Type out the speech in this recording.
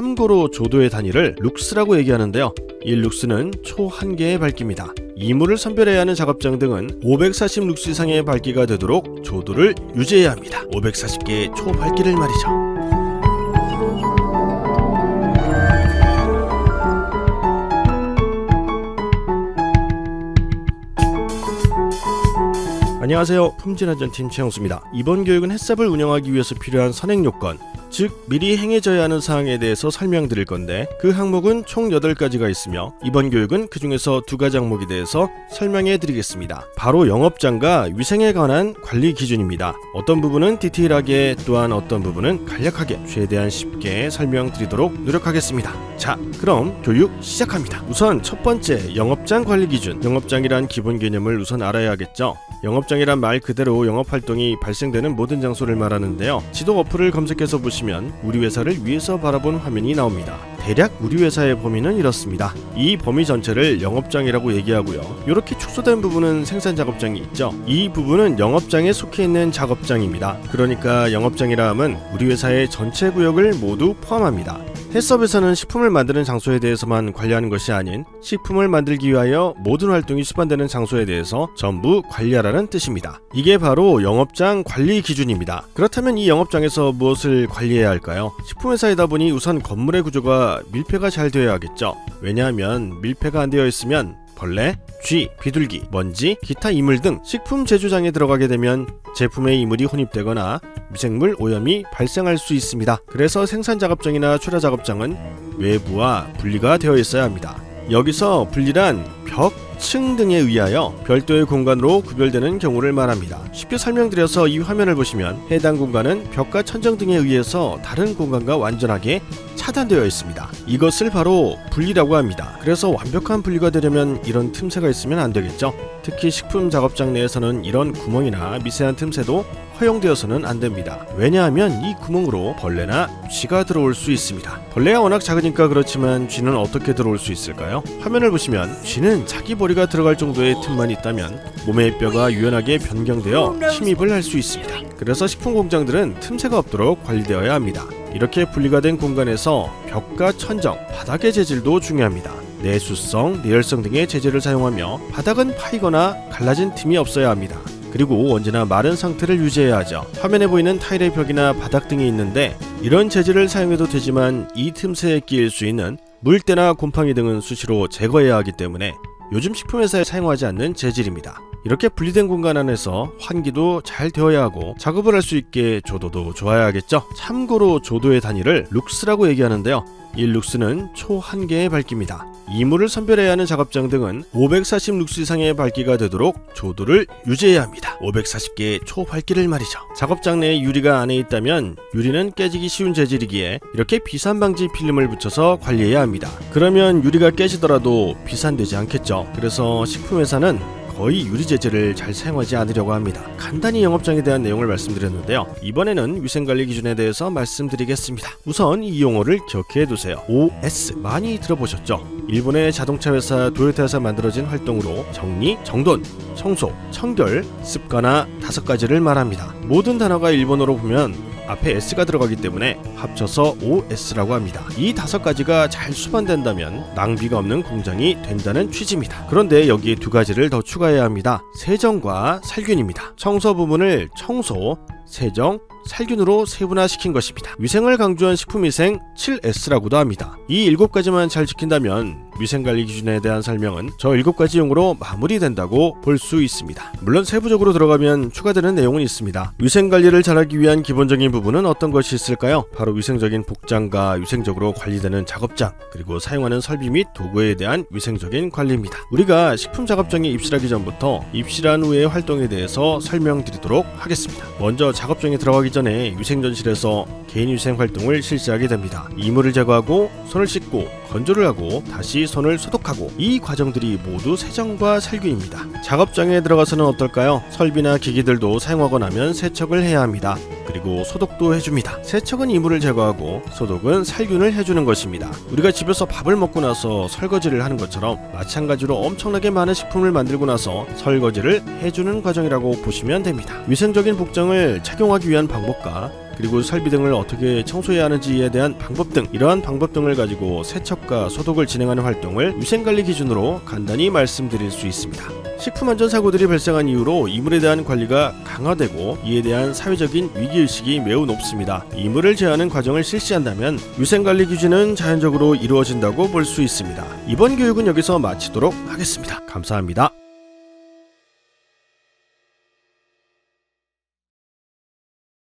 참고로 조도의 단위를 룩스라고 얘기하는데요. 이 룩스는 초 1개의 밝기입니다. 이물을 선별해야 하는 작업장 등은 540 룩스 이상의 밝기가 되도록 조도를 유지해야 합니다. 540개의 초 밝기를 말이죠. 안녕하세요. 품질안전팀 최영수입니다. 이번 교육은 햇삽을 운영하기 위해서 필요한 선행요건, 즉 미리 행해져야 하는 사항에 대해서 설명드릴 건데, 그 항목은 총 8가지가 있으며 이번 교육은 그 중에서 2가지 항목에 대해서 설명해 드리겠습니다. 바로 영업장과 위생에 관한 관리 기준입니다. 어떤 부분은 디테일하게, 또한 어떤 부분은 간략하게 최대한 쉽게 설명드리도록 노력하겠습니다. 자, 그럼 교육 시작합니다. 우선 첫 번째, 영업장 관리 기준. 영업장이란 기본 개념을 우선 알아야겠죠. 영업장이란 말 그대로 영업활동이 발생되는 모든 장소를 말하는데요. 지도 어플을 검색해서 보시면 우리 회사를 위에서 바라본 화면이 나옵니다. 대략 우리 회사의 범위는 이렇습니다. 이 범위 전체를 영업장이라고 얘기하고요. 이렇게 축소된 부분은 생산작업장이 있죠. 이 부분은 영업장에 속해 있는 작업장입니다. 그러니까 영업장이라 함은 우리 회사의 전체 구역을 모두 포함합니다. 햇섭에서는 식품을 만드는 장소에 대해서만 관리하는 것이 아닌 식품을 만들기 위하여 모든 활동이 수반되는 장소에 대해서 전부 관리하라는 뜻입니다. 이게 바로 영업장 관리 기준입니다. 그렇다면 이 영업장에서 무엇을 관리해야 할까요? 식품회사이다 보니 우선 건물의 구조가 밀폐가 잘 되어야 하겠죠. 왜냐하면 밀폐가 안 되어 있으면 벌레, 쥐, 비둘기, 먼지, 기타 이물 등 식품 제조장에 들어가게 되면 제품에 이물이 혼입되거나 미생물 오염이 발생할 수 있습니다. 그래서 생산작업장이나 출하작업장은 외부와 분리가 되어 있어야 합니다. 여기서 분리란 벽, 층 등에 의하여 별도의 공간으로 구별되는 경우를 말합니다. 쉽게 설명드려서 이 화면을 보시면 해당 공간은 벽과 천정 등에 의해서 다른 공간과 완전하게 차단되어 있습니다. 이것을 바로 분리라고 합니다. 그래서 완벽한 분리가 되려면 이런 틈새가 있으면 안 되겠죠. 특히 식품 작업장 내에서는 이런 구멍이나 미세한 틈새도 허용되어서는 안 됩니다. 왜냐하면 이 구멍으로 벌레나 쥐가 들어올 수 있습니다. 벌레가 워낙 작으니까 그렇지만 쥐는 어떻게 들어올 수 있을까요? 화면을 보시면 쥐는 자기 머리가 들어갈 정도의 틈만 있다면 몸의 뼈가 유연하게 변경되어 침입을 할 수 있습니다. 그래서 식품 공장들은 틈새가 없도록 관리되어야 합니다. 이렇게 분리가 된 공간에서 벽과 천정, 바닥의 재질도 중요합니다. 내수성, 내열성 등의 재질을 사용하며 바닥은 파이거나 갈라진 틈이 없어야 합니다. 그리고 언제나 마른 상태를 유지해야 하죠. 화면에 보이는 타일의 벽이나 바닥 등이 있는데 이런 재질을 사용해도 되지만 이 틈새에 끼일 수 있는 물때나 곰팡이 등은 수시로 제거해야 하기 때문에 요즘 식품회사에 사용하지 않는 재질입니다. 이렇게 분리된 공간 안에서 환기도 잘 되어야 하고 작업을 할 수 있게 조도도 좋아야 하겠죠. 참고로 조도의 단위를 룩스라고 얘기하는데요. 이 룩스는 초 1개의 밝기입니다. 이물을 선별해야 하는 작업장 등은 540 룩스 이상의 밝기가 되도록 조도를 유지해야 합니다. 540개의 초 밝기를 말이죠. 작업장 내에 유리가 안에 있다면 유리는 깨지기 쉬운 재질이기에 이렇게 비산 방지 필름을 붙여서 관리해야 합니다. 그러면 유리가 깨지더라도 비산되지 않겠죠. 그래서 식품회사는 거의 유리 재질을 잘 사용하지 않으려고 합니다. 간단히 영업장에 대한 내용을 말씀드렸는데요. 이번에는 위생관리 기준에 대해서 말씀드리겠습니다. 우선 이 용어를 기억해 두세요. OS 많이 들어보셨죠? 일본의 자동차 회사 도요타에서 만들어진 활동으로 정리, 정돈, 청소, 청결, 습관화 5가지를 말합니다. 모든 단어가 일본어로 보면 앞에 S가 들어가기 때문에 합쳐서 OS라고 합니다. 이 5가지가 잘 수반된다면 낭비가 없는 공장이 된다는 취지입니다. 그런데 여기에 2가지를 더 추가해야 합니다. 세정과 살균입니다. 청소 부분을 청소, 세정, 살균으로 세분화시킨 것입니다. 위생을 강조한 식품위생 7S라고도 합니다. 이 7가지만 잘 지킨다면 위생관리 기준에 대한 설명은 저 7가지 용어로 마무리된다고 볼 수 있습니다. 물론 세부적으로 들어가면 추가되는 내용은 있습니다. 위생관리를 잘하기 위한 기본적인 부분은 어떤 것이 있을까요? 바로 위생적인 복장과 위생적으로 관리되는 작업장, 그리고 사용하는 설비 및 도구에 대한 위생적인 관리입니다. 우리가 식품 작업장에 입실하기 전부터 입실한 후의 활동에 대해서 설명드리도록 하겠습니다. 먼저 작업장에 들어가기 전에 위생전실에서 개인위생 활동을 실시하게 됩니다. 이물을 제거하고 손을 씻고 건조를 하고 다시 손을 소독하고, 이 과정들이 모두 세정과 살균입니다. 작업장에 들어가서는 어떨까요? 설비나 기기들도 사용하고 나면 세척을 해야 합니다. 그리고 소독도 해줍니다. 세척은 이물을 제거하고 소독은 살균을 해주는 것입니다. 우리가 집에서 밥을 먹고 나서 설거지를 하는 것처럼 마찬가지로 엄청나게 많은 식품을 만들고 나서 설거지를 해주는 과정이라고 보시면 됩니다. 위생적인 복장을 착용하기 위한 방법과 그리고 설비 등을 어떻게 청소해야 하는지에 대한 방법 등 이러한 방법 등을 가지고 세척과 소독을 진행하는 활동을 위생관리 기준으로 간단히 말씀드릴 수 있습니다. 식품안전사고들이 발생한 이후로 이물에 대한 관리가 강화되고 이에 대한 사회적인 위기의식이 매우 높습니다. 이물을 제어하는 과정을 실시한다면 위생관리 기준은 자연적으로 이루어진다고 볼 수 있습니다. 이번 교육은 여기서 마치도록 하겠습니다. 감사합니다.